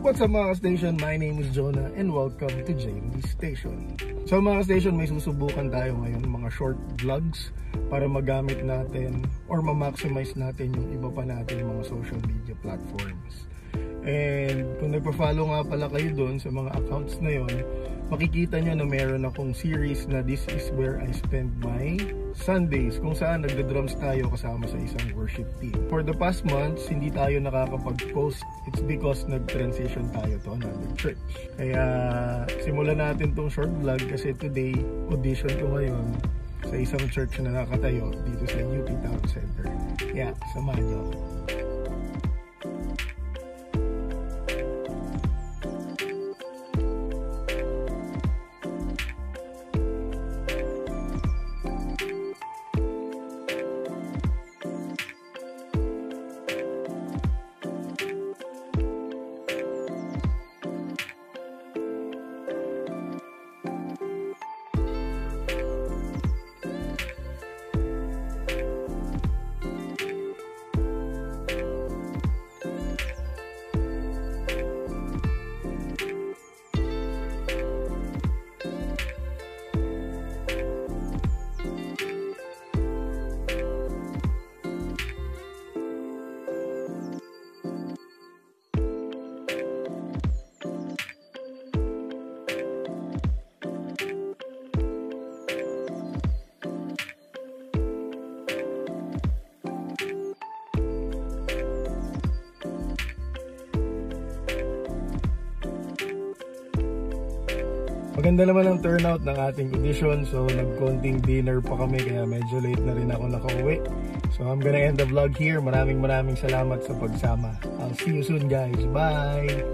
What's up mga ka-station? My name is Jonah and welcome to JD Station. So mga ka-station, may susubukan tayo ngayon mga short vlogs para magamit natin or ma-maximize natin yung iba pa natin mga social media platforms. And kung nagpa-follow nga pala kayo doon sa mga accounts na yon, makikita nyo na meron akong series na This is where I spend my Sundays, kung saan nagda-drums tayo kasama sa isang worship team. For the past months, hindi tayo nakakapag-post. It's because nag-transition tayo to another church. Kaya simulan natin tong short vlog kasi today, audition ko ngayon sa isang church na nakatayo dito sa UP Town Center. Yeah, samahan nyo ako. Maganda naman ang turnout ng ating audition, so nagkonting dinner pa kami kaya medyo late na rin ako nakauwi. So I'm gonna end the vlog here. Maraming salamat sa pagsama. I'll see you soon guys. Bye!